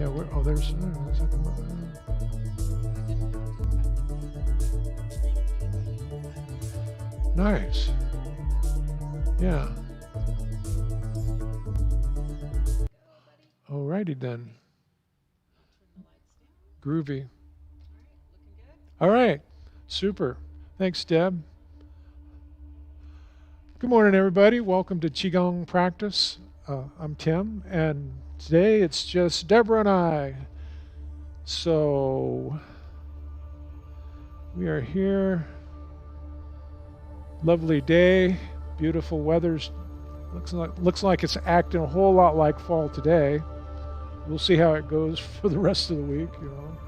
Yeah, oh, there's nice. Yeah. Alrighty then. Groovy. All right. Super. Thanks, Deb. Good morning, everybody. Welcome to Qigong Practice. I'm Tim, and today it's just Deborah and I. So we are here. Lovely day. Beautiful weather's looks like it's acting a whole lot like fall today. We'll see how it goes for the rest of the week, you know.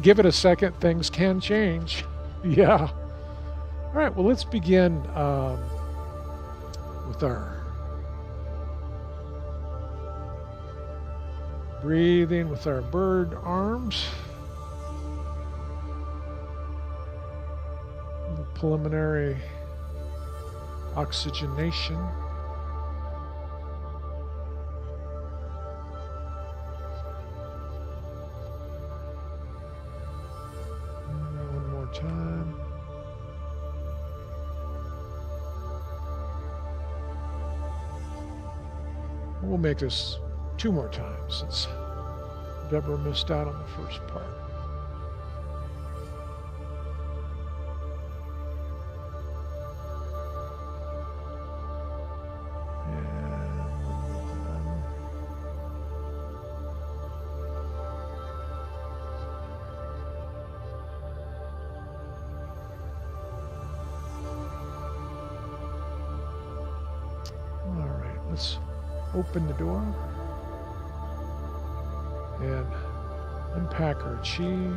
Give it a second, things can change. Yeah. All right, well, let's begin with our breathing with our bird arms. The preliminary oxygenation. One more time. We'll make this 2 more times since Deborah missed out on the first part. Let's open the door and unpack our chi.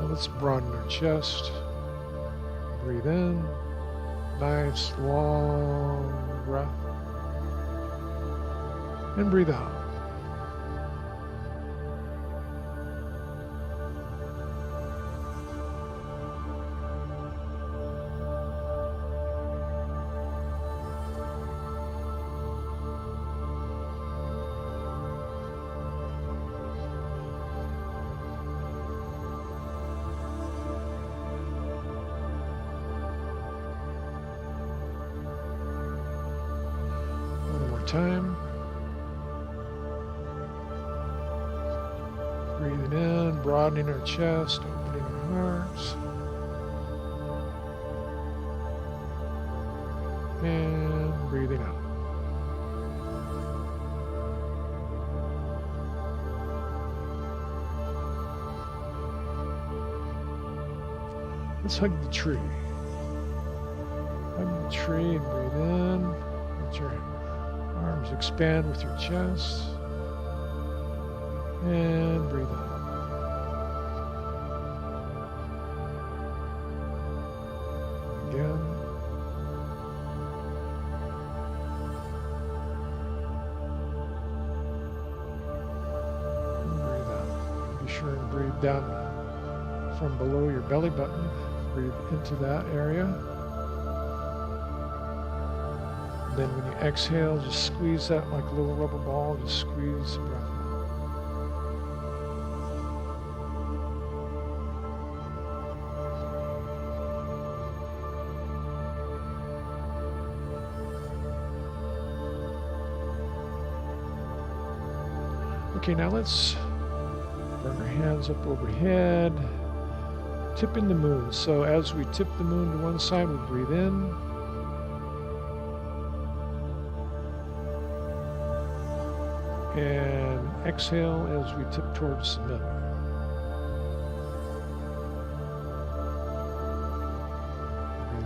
Let's broaden our chest. Breathe in. Nice long breath. And breathe out. Time. Breathing in, broadening our chest, opening our hearts. And breathing out. Let's hug the tree. Hug the tree and breathe in. Let your arms expand with your chest. And breathe out. Again. And breathe out. Be sure and breathe down from below your belly button. Breathe into that area. Then when you exhale, just squeeze that like a little rubber ball. Just squeeze the breath out. Okay, now let's bring our hands up overhead, tipping the moon. So as we tip the moon to one side, we breathe in. And exhale as we tip towards the middle.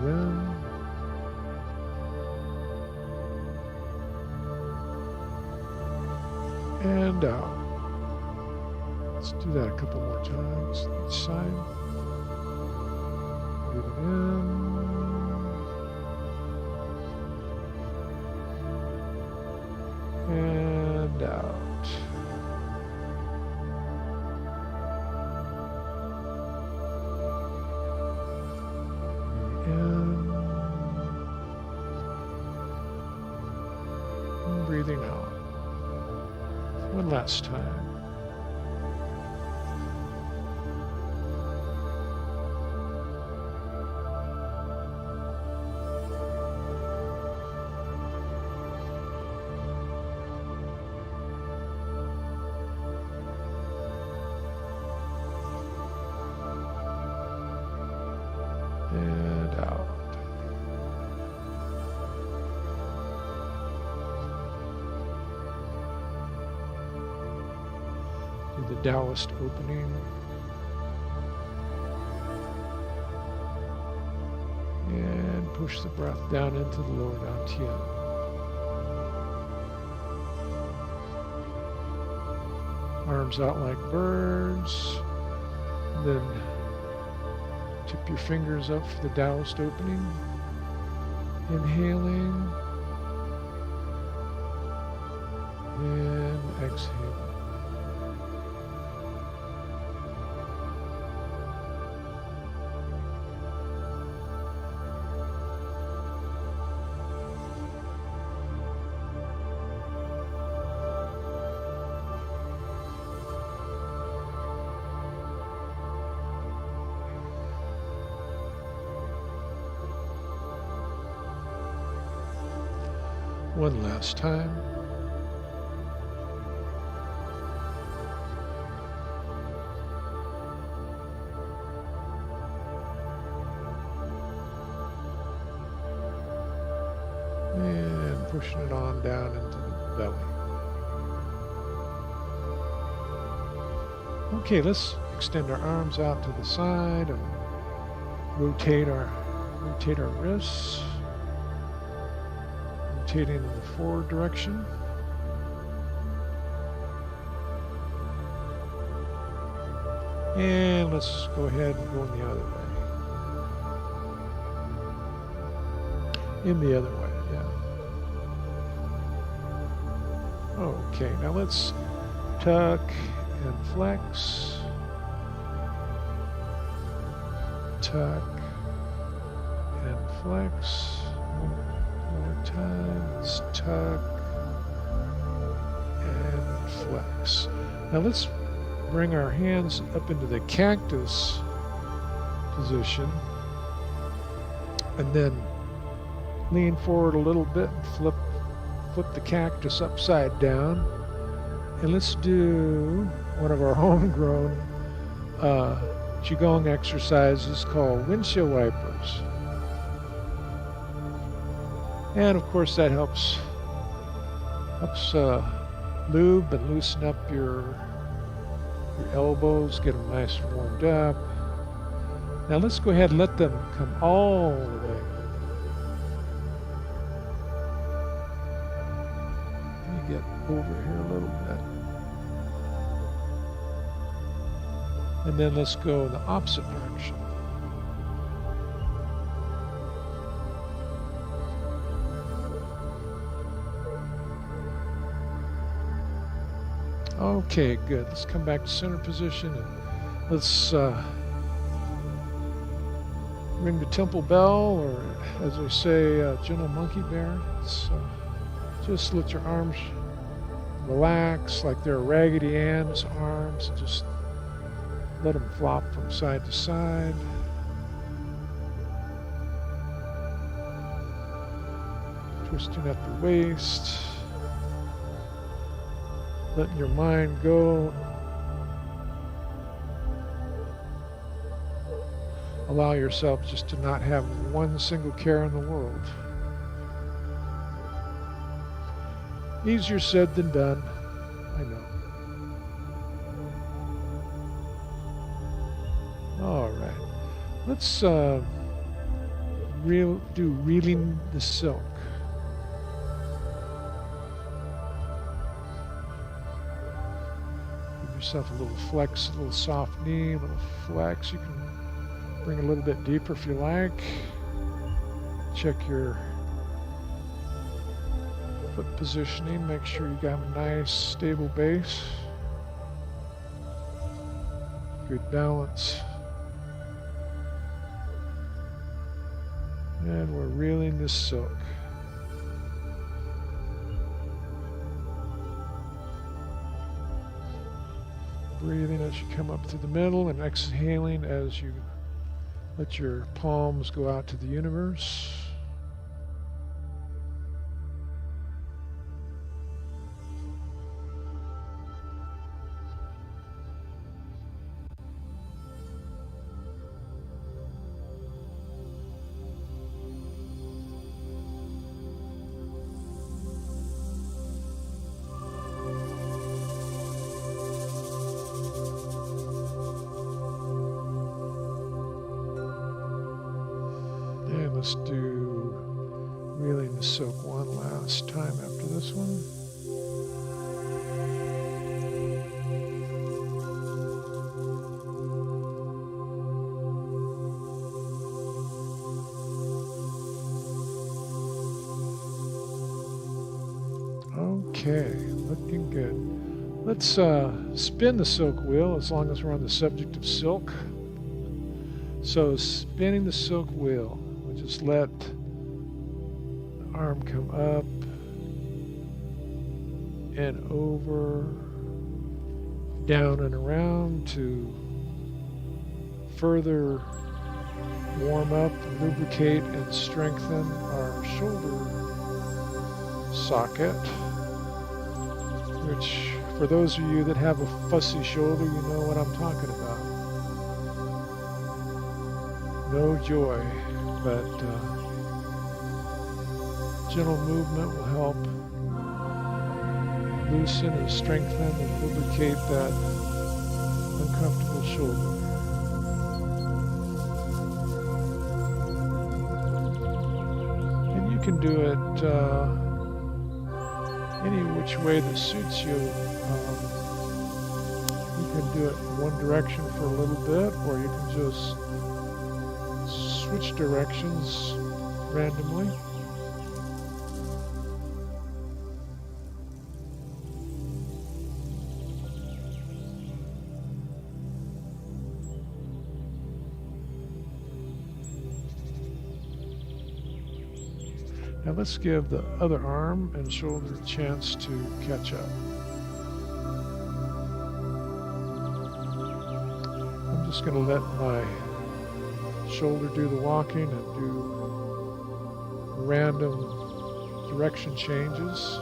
in. And out. Let's do that a couple more times each side. Breathe in. And out. And breathing out. One last time. And out. Do the Taoist opening. And push the breath down into the lower dantian. Arms out like birds. And then tip your fingers up for the Taoist opening. Inhaling. And exhaling. One last time. And pushing it on down into the belly. Okay, let's extend our arms out to the side and rotate our wrists. Rotating in the forward direction. And let's go ahead and go in the other way. In the other way, yeah. Okay, now let's tuck and flex. Tuck and flex. More time. Let's tuck and flex. Now let's bring our hands up into the cactus position and then lean forward a little bit and flip the cactus upside down. And let's do one of our homegrown QiGong exercises called windshield wipers. And of course that helps lube and loosen up your elbows, get them nice and warmed up. Now let's go ahead and let them come all the way. Let me get over here a little bit. And then let's go in the opposite direction. Okay, good. Let's come back to center position and let's ring the temple bell, or as they say, gentle monkey bear. Just let your arms relax like they're Raggedy Ann's arms, and just let them flop from side to side. Twisting at the waist. Letting your mind go. Allow yourself just to not have one single care in the world. Easier said than done, I know. All right, let's do reeling the silk. Give yourself a little flex, a little soft knee, a little flex. You can bring a little bit deeper if you like. Check your foot positioning. Make sure you got a nice stable base. Good balance. And we're reeling this silk. Breathing as you come up through the middle and exhaling as you let your palms go out to the universe. Let's do reeling the silk one last time after this one. Okay, looking good. Let's spin the silk wheel as long as we're on the subject of silk. So spinning the silk wheel. Just let the arm come up and over, down and around to further warm up, lubricate, and strengthen our shoulder socket, which for those of you that have a fussy shoulder, you know what I'm talking about. No joy. But gentle movement will help loosen and strengthen and lubricate that uncomfortable shoulder. And you can do it any which way that suits you. You can do it in one direction for a little bit, or you can just switch directions randomly. Now let's give the other arm and shoulder a chance to catch up. I'm just going to let my shoulder do the walking and do random direction changes.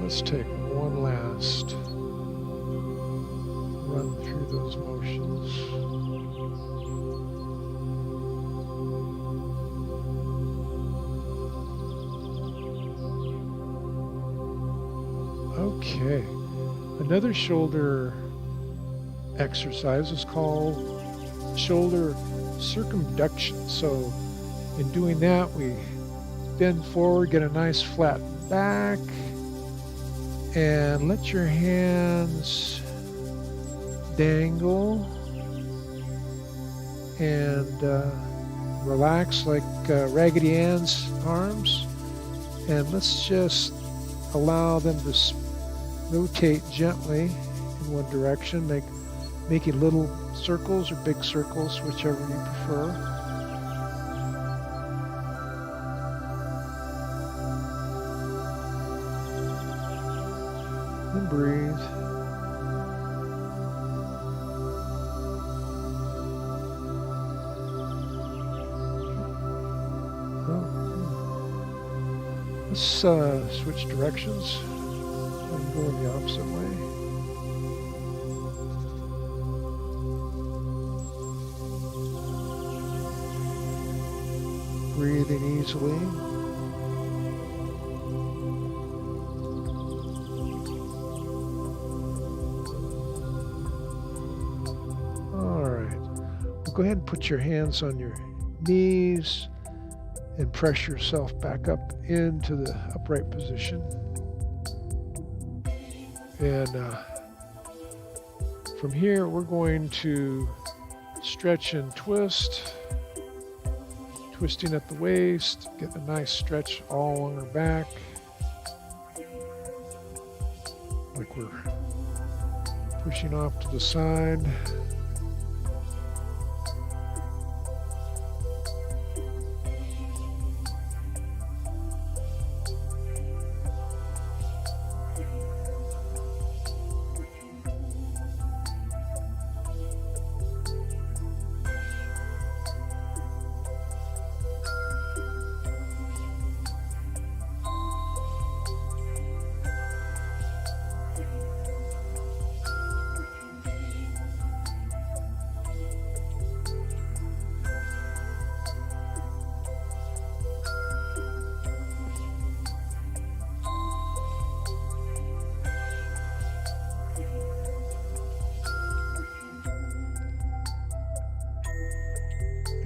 Let's take one last run through those motions. Okay, another shoulder exercise is called shoulder circumduction. So in doing that, we bend forward, get a nice flat back, and let your hands dangle and relax like Raggedy Ann's arms. And let's just allow them to rotate gently in one direction, making little circles or big circles, whichever you prefer. And breathe. Let's switch directions and go in the opposite way. Breathing easily. All right. Well, go ahead and put your hands on your knees and press yourself back up into the upright position. And from here, we're going to stretch and twist, twisting at the waist, get a nice stretch all along our back, like we're pushing off to the side.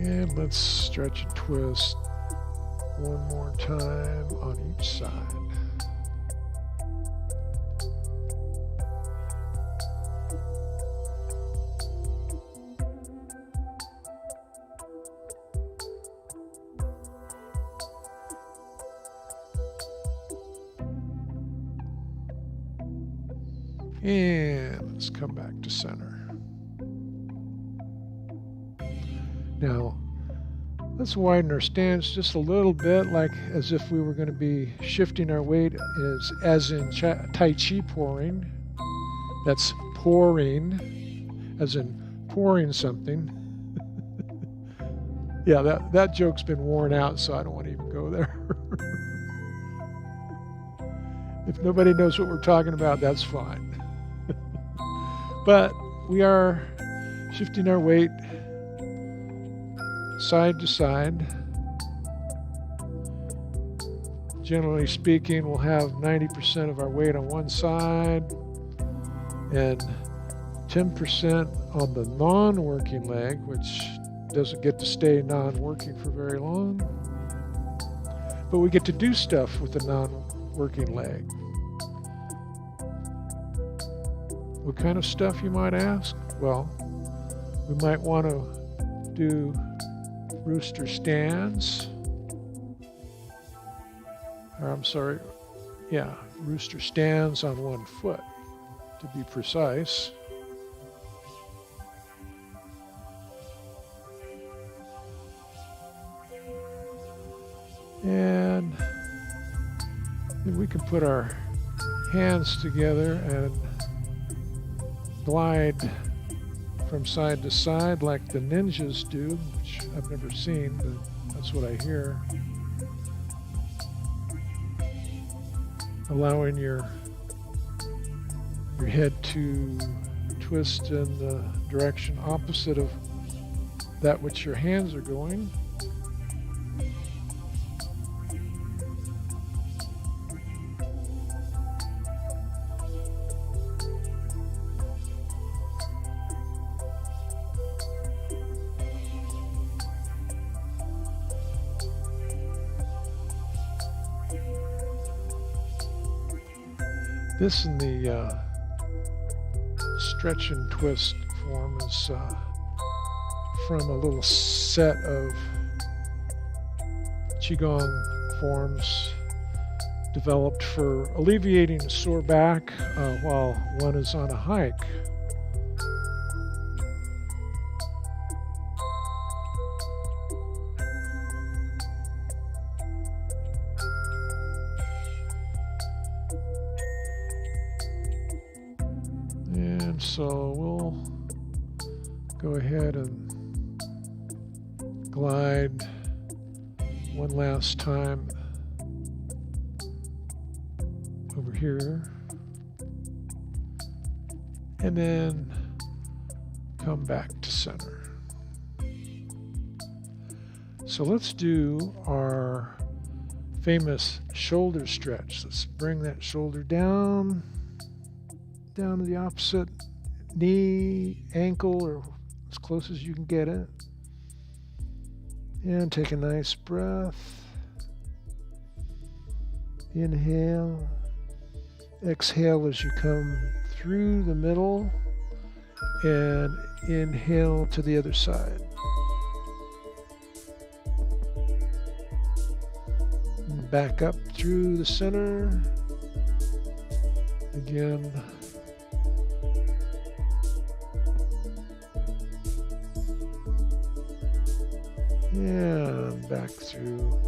And let's stretch and twist one more time on each side. And let's come back to center. Now, let's widen our stance just a little bit, like as if we were going to be shifting our weight, as in Tai Chi pouring. That's pouring, as in pouring something. Yeah, that joke's been worn out, so I don't want to even go there. If nobody knows what we're talking about, that's fine. But we are shifting our weight side to side. Generally speaking, we'll have 90% of our weight on one side and 10% on the non-working leg, which doesn't get to stay non-working for very long. But we get to do stuff with the non-working leg. What kind of stuff, you might ask? Well, we might want to do rooster stands. Rooster stands on one foot, to be precise. And then we can put our hands together and glide from side to side like the ninjas do, which I've never seen, but that's what I hear. Allowing your head to twist in the direction opposite of that which your hands are going. This in the stretch and twist form is from a little set of QiGong forms developed for alleviating a sore back while one is on a hike. time, so we'll go ahead and glide one last time over here, and then come back to center. So let's do our famous shoulder stretch. Let's bring that shoulder down to the opposite knee, ankle, or as close as you can get it. And take a nice breath. Inhale. Exhale as you come through the middle, and inhale to the other side. And back up through the center. Again. And back through.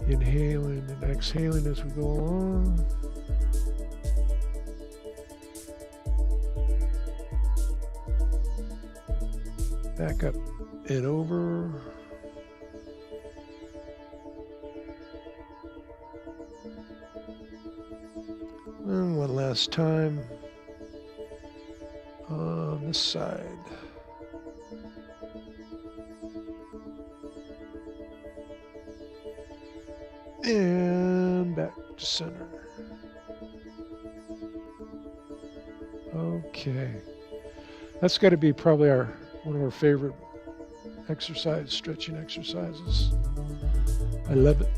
Inhaling and exhaling as we go along. Back up and over. And one last time on this side. And back to center. Okay. That's got to be probably one of our favorite stretching exercises. I love it.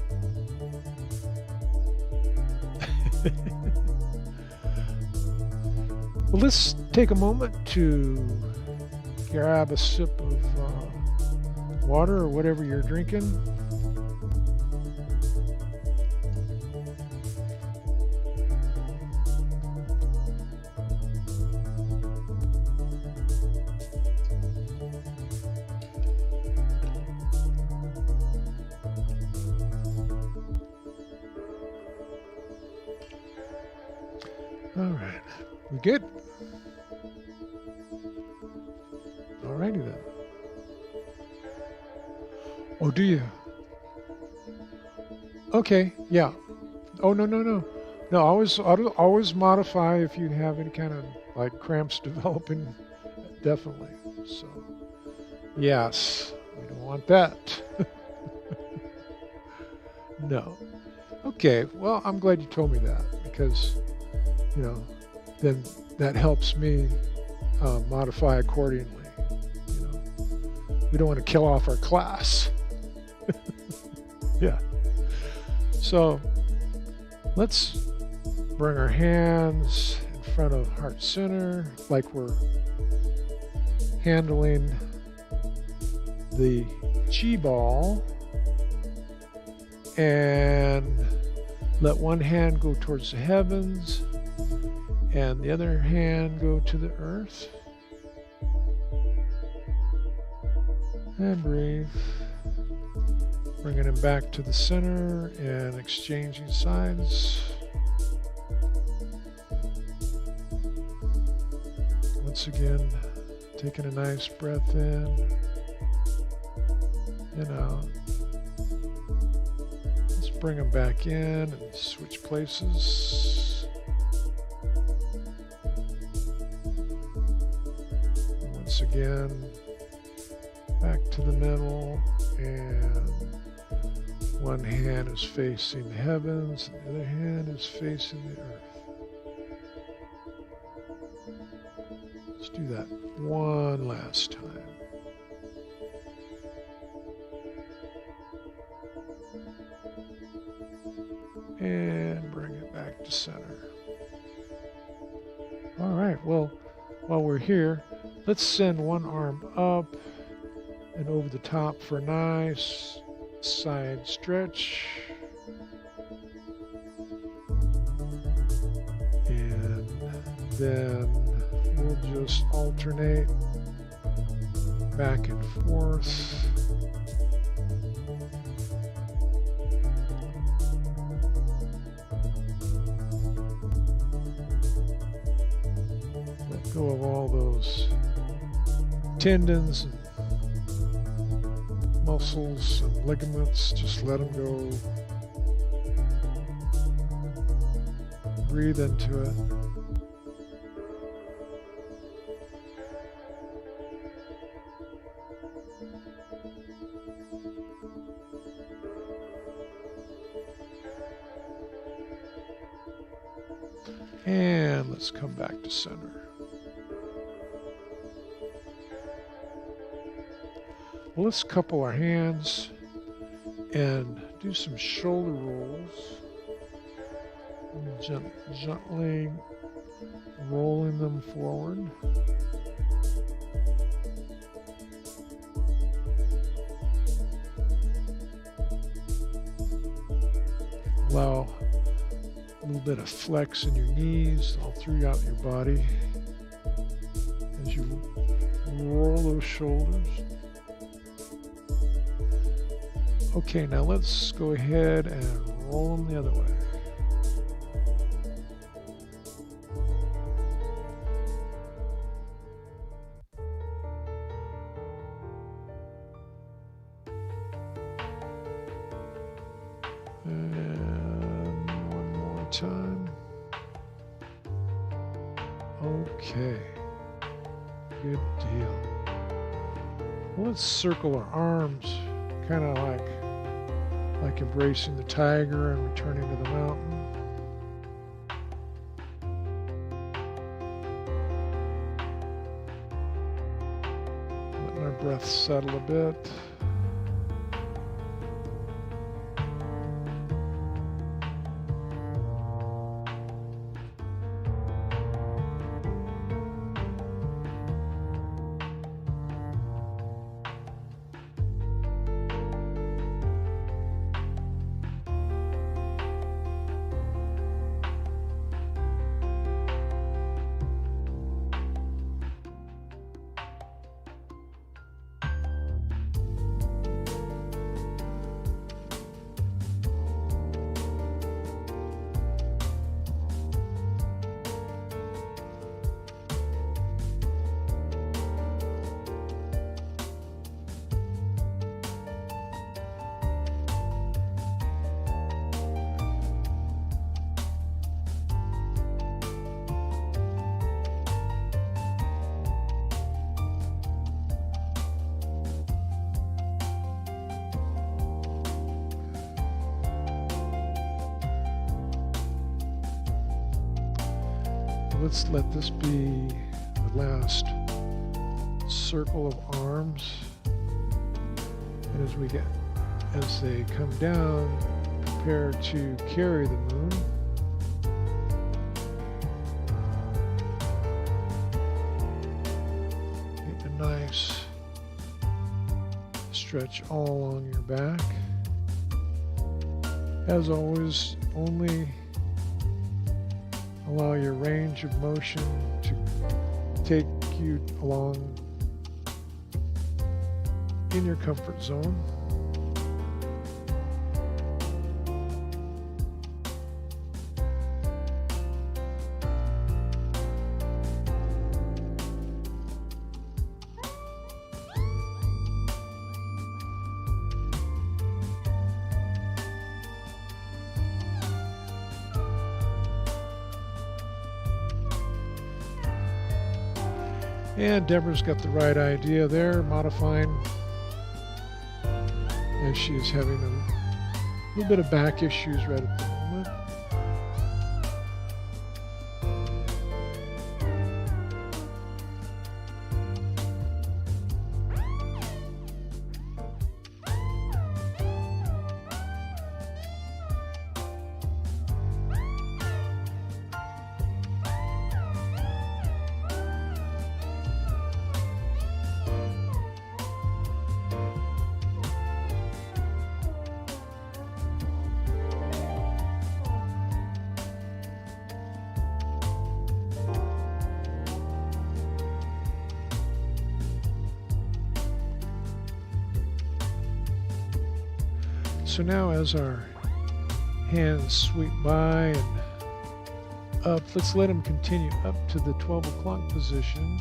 Well, let's take a moment to grab a sip of water or whatever you're drinking. All right, we good? Alrighty then. Oh, do you? Okay, yeah. Oh, no. Always modify if you have any kind of like cramps developing, definitely. So, yes, we don't want that. No. Okay, well, I'm glad you told me that because, then that helps me modify accordingly. We don't want to kill off our class. Yeah. So let's bring our hands in front of heart center like we're handling the chi ball, and let one hand go towards the heavens and the other hand go to the earth. And breathe. Bringing him back to the center and exchanging sides. Once again, taking a nice breath in and out. Let's bring him back in and switch places. And once again, back to the middle, and one hand is facing the heavens, and the other hand is facing the earth. Let's do that one last time. And bring it back to center. All right, well, while we're here, let's send one arm up and over the top for a nice side stretch. And then we'll just alternate back and forth. go of all those tendons and muscles and ligaments. Just let them go. Breathe into it. And let's come back to center. Well, let's couple our hands and do some shoulder rolls. Gently rolling them forward. Allow a little bit of flex in your knees all throughout your body as you roll those shoulders. Okay, now let's go ahead and roll them the other way. And one more time. Okay, good deal. Well, let's circle our arms, kind of like embracing the tiger and returning to the mountain. Letting our breath settle a bit. Let's let this be the last circle of arms. And as they come down, prepare to carry the moon. Get a nice stretch all along your back. As always, only allow your range of motion to take you along in your comfort zone. And Deborah's got the right idea there, modifying as she is having a little bit of back issues right at the moment. So now as our hands sweep by and up. Let's let them continue up to the 12 o'clock position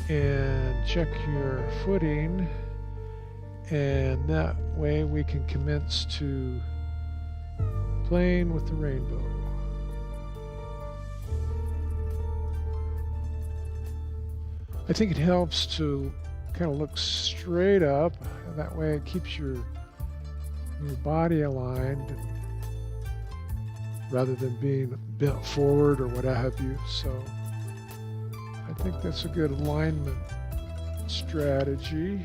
and check your footing, and that way we can commence to playing with the rainbow. I think it helps to kind of look straight up, and that way it keeps your body aligned and rather than being bent forward or what have you. So I think that's a good alignment strategy.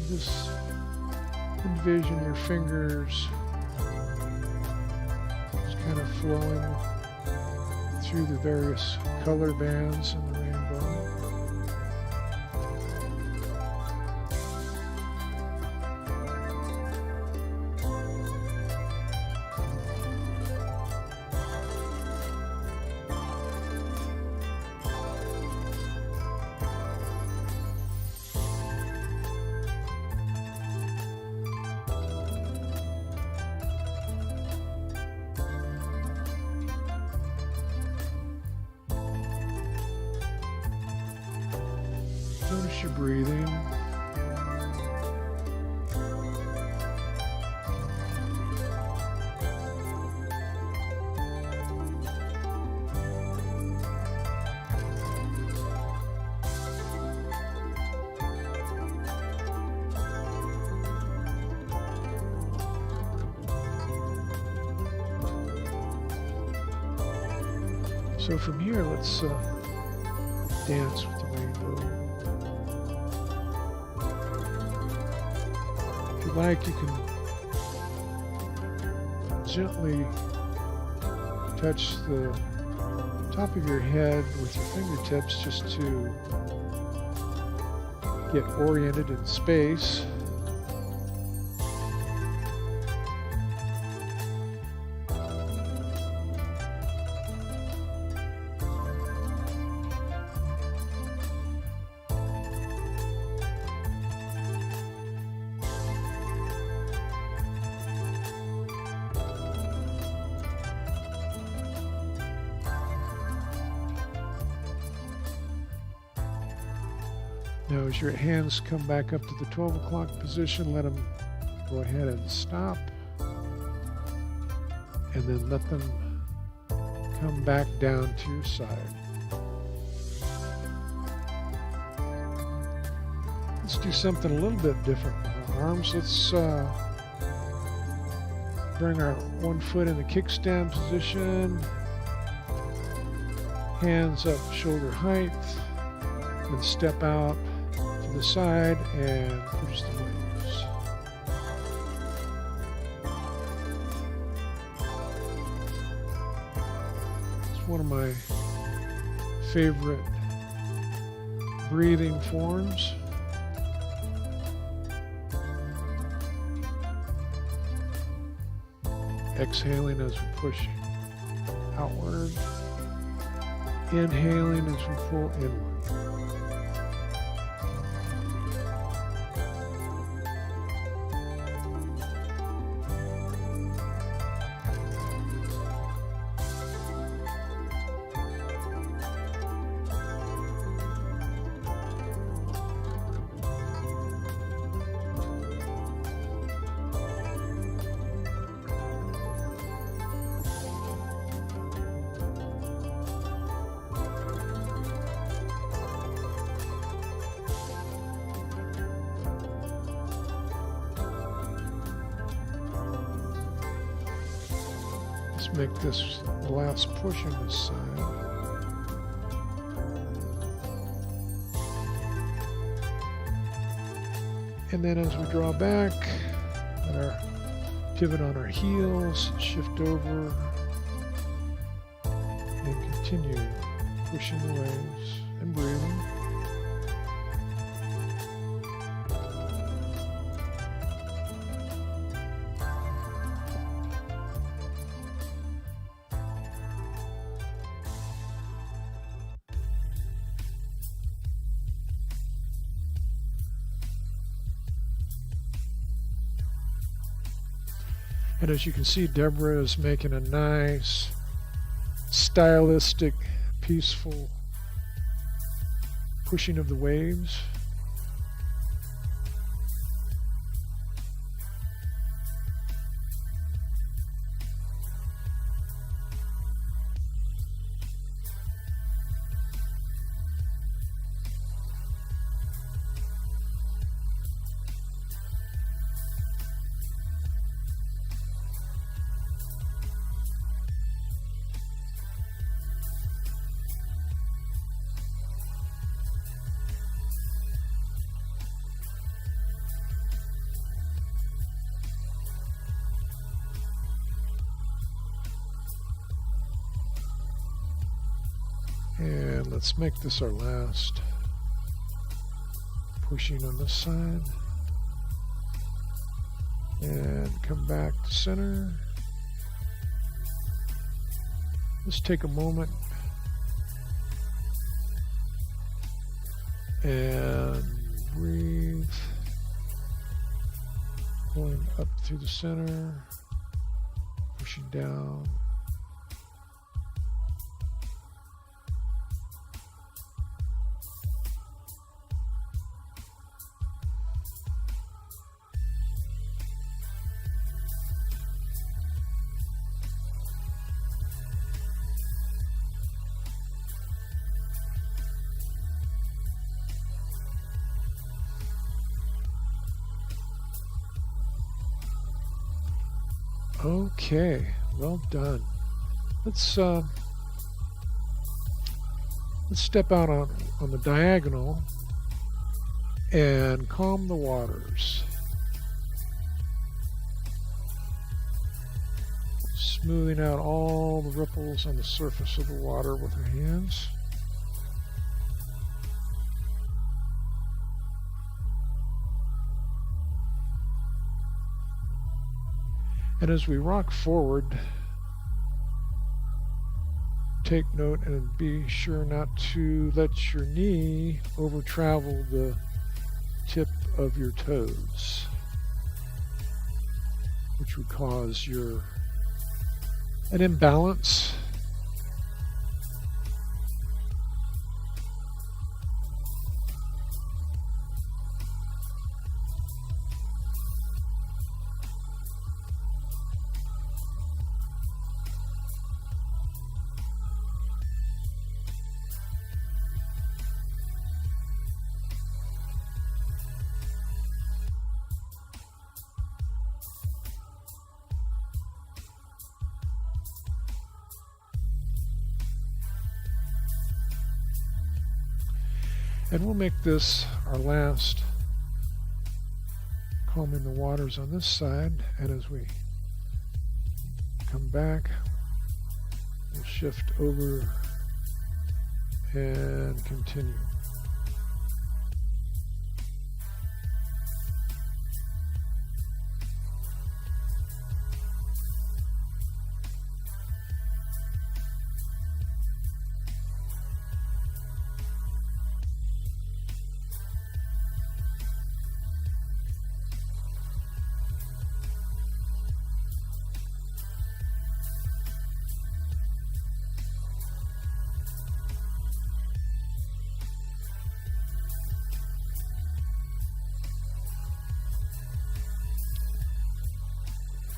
Just envision your fingers just kind of flowing through the various color bands in the rainbow. Notice your breathing. So from here, let's dance with the rainbow. If you like, you can gently touch the top of your head with your fingertips just to get oriented in space. Now, as your hands come back up to the 12 o'clock position, let them go ahead and stop. And then let them come back down to your side. Let's do something a little bit different with our arms. Let's bring our one foot in the kickstand position. Hands up shoulder height. And step out to the side and push the waves. It's one of my favorite breathing forms. Exhaling as we push outward. Inhaling as we pull inward. Let's make this the last push on this side. And then as we draw back, let our pivot on our heels, shift over, and continue pushing the waves and breathing. And as you can see, Deborah is making a nice, stylistic, peaceful pushing of the waves. And let's make this our last pushing on this side. And come back to center. Let's take a moment and breathe. Pulling up through the center, pushing down. Okay, well done. Let's step out on the diagonal and calm the waters. Smoothing out all the ripples on the surface of the water with our hands. And as we rock forward, take note and be sure not to let your knee over travel the tip of your toes, which would cause an imbalance. And we'll make this our last calming the waters on this side. And as we come back, we'll shift over and continue.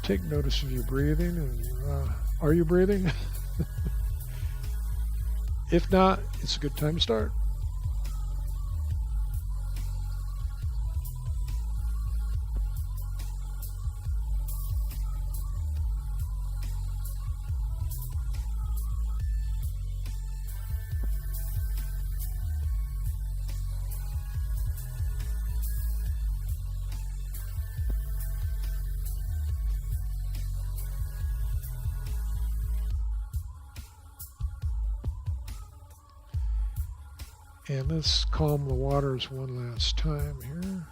Take notice of your breathing, and are you breathing? If not, it's a good time to start. And let's calm the waters one last time here.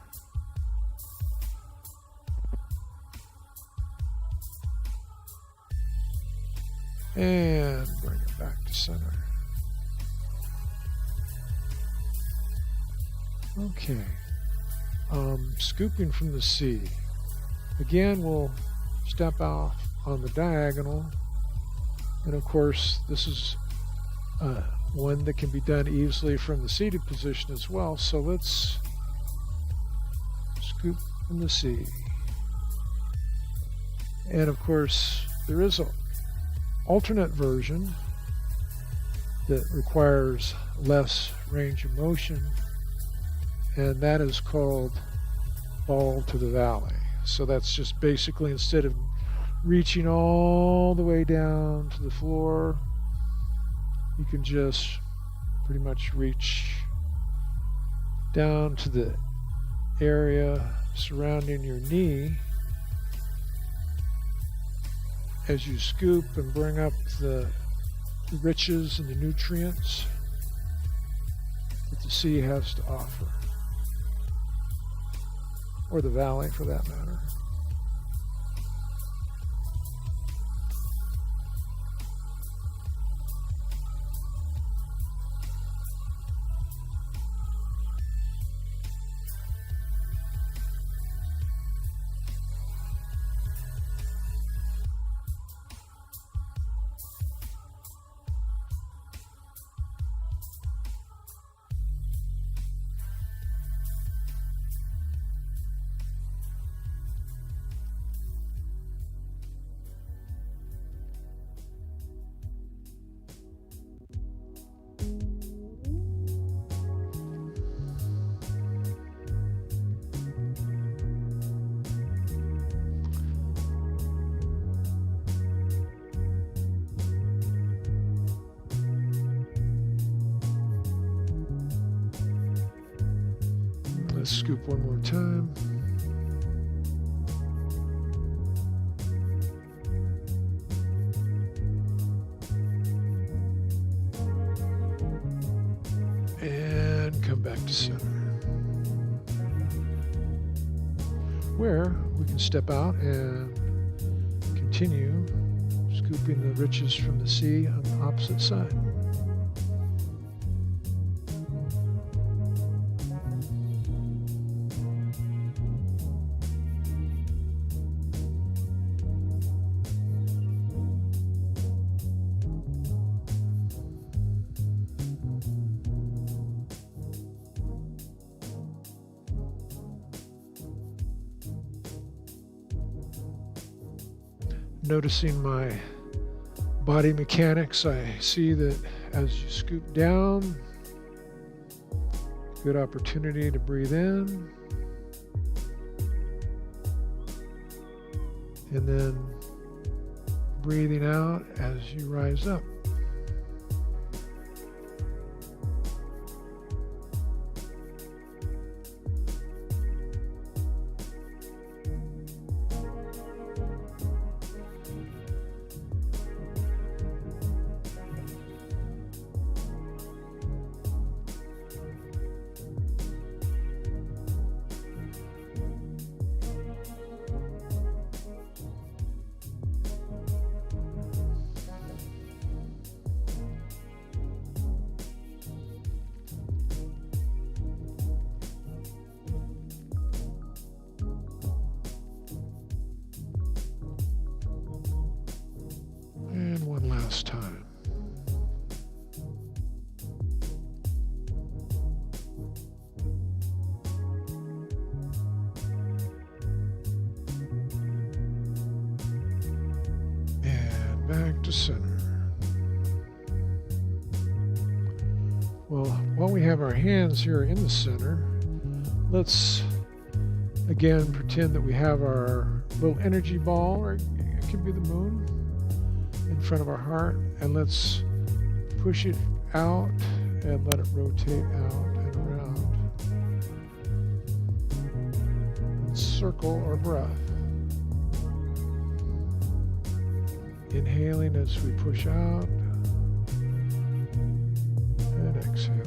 And bring it back to center. Okay. Scooping from the sea. Again, we'll step off on the diagonal. And of course, this is one that can be done easily from the seated position as well. So let's scoop from the sea. And of course, there is an alternate version that requires less range of motion, and that is called ball to the valley. So that's just basically, instead of reaching all the way down to the floor, you can just pretty much reach down to the area surrounding your knee as you scoop and bring up the riches and the nutrients that the sea has to offer, or the valley for that matter. Let's scoop one more time. And come back to center, where we can step out and continue scooping the riches from the sea on the opposite side. Noticing my body mechanics, I see that as you scoop down, good opportunity to breathe in, and then breathing out as you rise up. And one last time. And back to center. Well, while we have our hands here in the center, let's again pretend that we have our little energy ball, or it could be the moon, in front of our heart, and let's push it out and let it rotate out and around. And circle our breath. Inhaling as we push out and exhaling.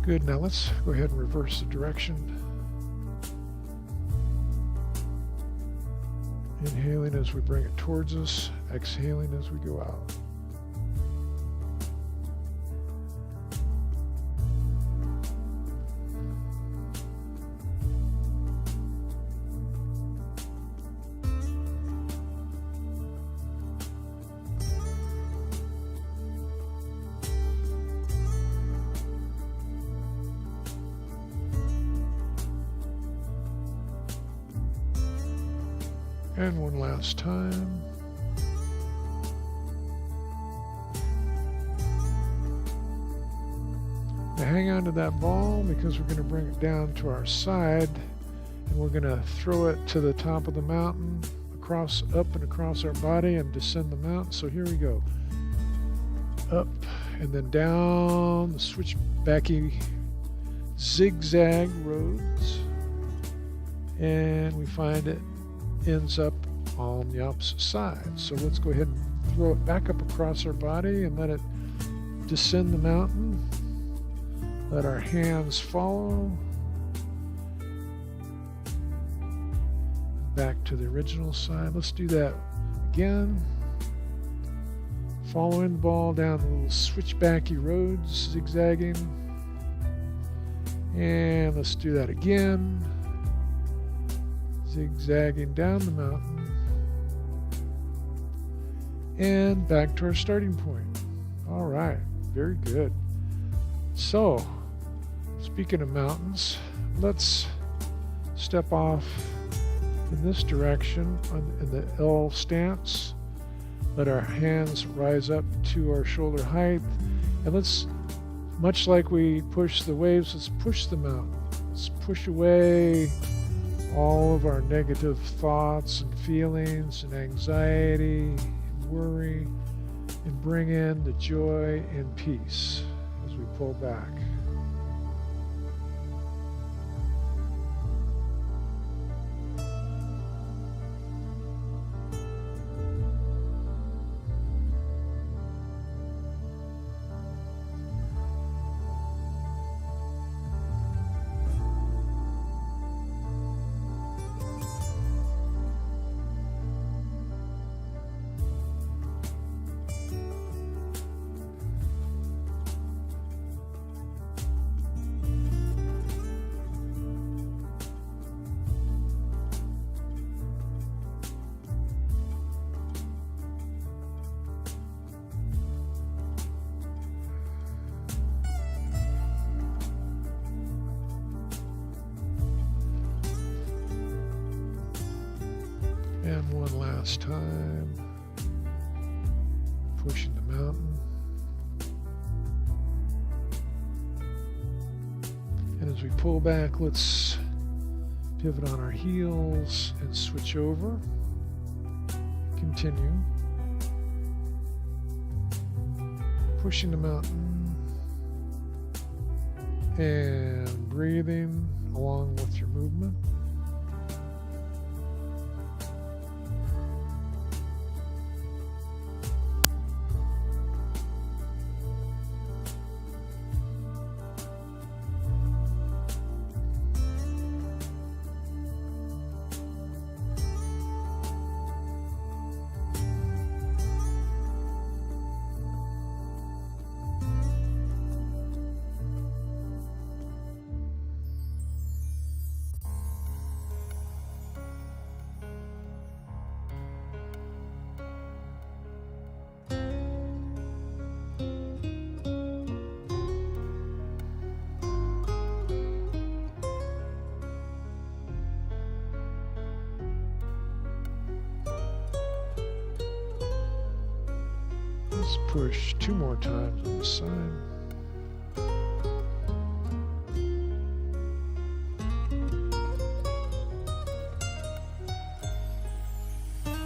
Good, now let's go ahead and reverse the direction. Inhaling as we bring it towards us, exhaling as we go out. And one last time. Now hang on to that ball because we're going to bring it down to our side and we're going to throw it to the top of the mountain, across, up and across our body and descend the mountain. So here we go. Up and then down the switchbacky zigzag roads. And we find it ends up on the opposite side. So let's go ahead and throw it back up across our body and let it descend the mountain. Let our hands follow. Back to the original side. Let's do that again. Following the ball down the little switchbacky roads, zigzagging. And let's do that again. Zigzagging down the mountain and back to our starting point. All right, very good. So, speaking of mountains, let's step off in this direction in the L stance. Let our hands rise up to our shoulder height, and let's, much like we push the waves, let's push the mountain. Let's push away all of our negative thoughts and feelings and anxiety and worry, and bring in the joy and peace as we pull back. And one last time, pushing the mountain. And as we pull back, let's pivot on our heels and switch over. Continue. Pushing the mountain and breathing along with your movement. Let's push 2 more times on the side.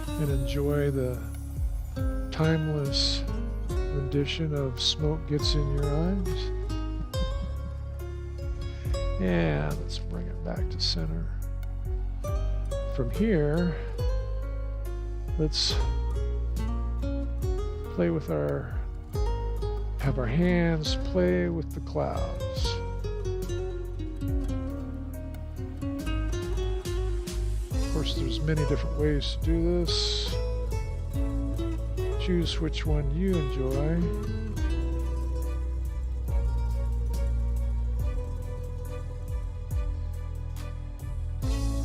And enjoy the timeless rendition of Smoke Gets in Your Eyes. And let's bring it back to center. From here, let's play with have our hands play with the clouds. course, there's many different ways to do this. Choose which one you enjoy.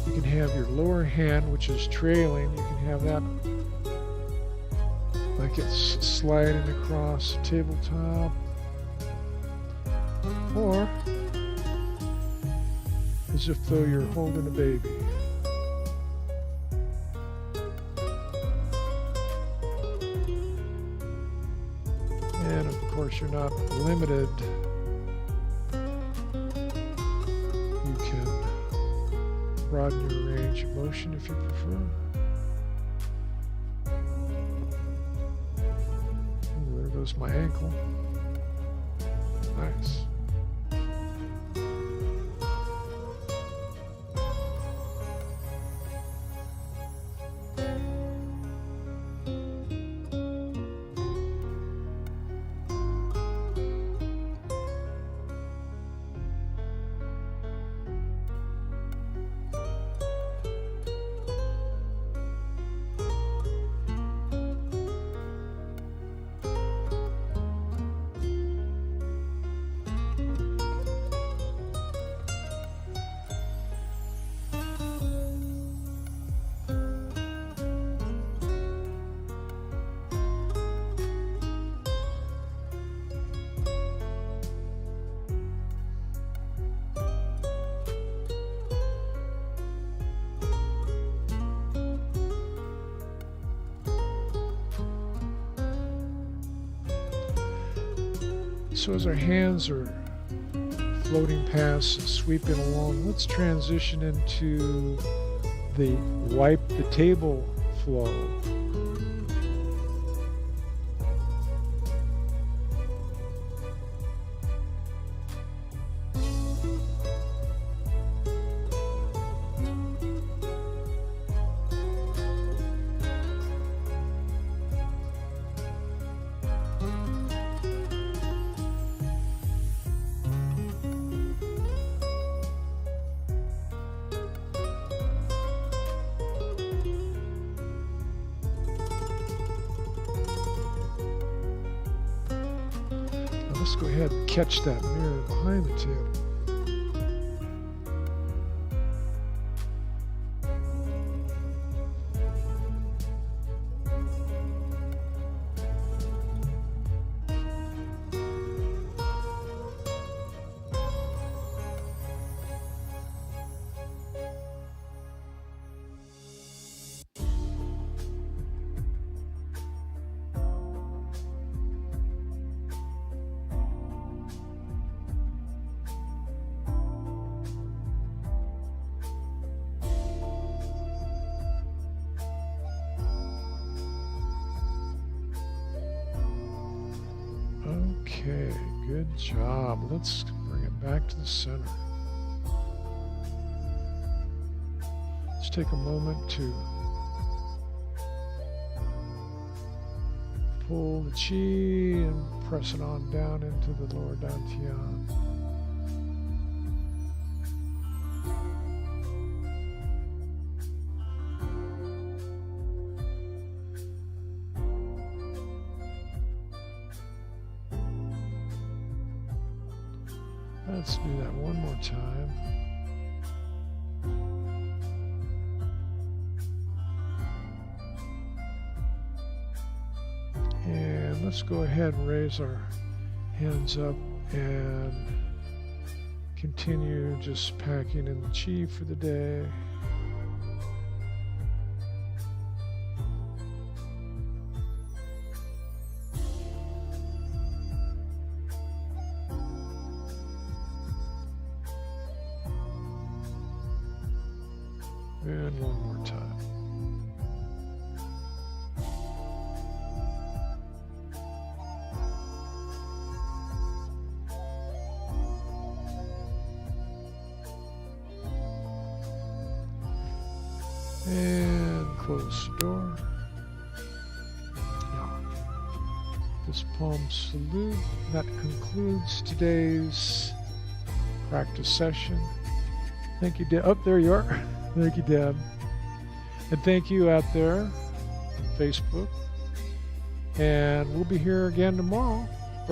You can have your lower hand, which is trailing. You can have that like it's sliding across the tabletop, or as if though you're holding a baby. And of course, you're not limited. You can broaden your range of motion if you prefer. Ooh, there goes my ankle. Nice. So as our hands are floating past and sweeping along, let's transition into the wipe the table flow. Let's go ahead and catch that mirror behind the table. Okay, good job. Let's bring it back to the center. Let's take a moment to pull the chi and press it on down into the lower dantian. Let's do that one more time. And let's go ahead and raise our hands up and continue just packing in the chi for the day. And one more time. And close the door. Now, this palm salute. That concludes today's practice session. Thank you, Deb. Oh, there you are. Thank you, Deb. And thank you out there on Facebook. And we'll be here again tomorrow.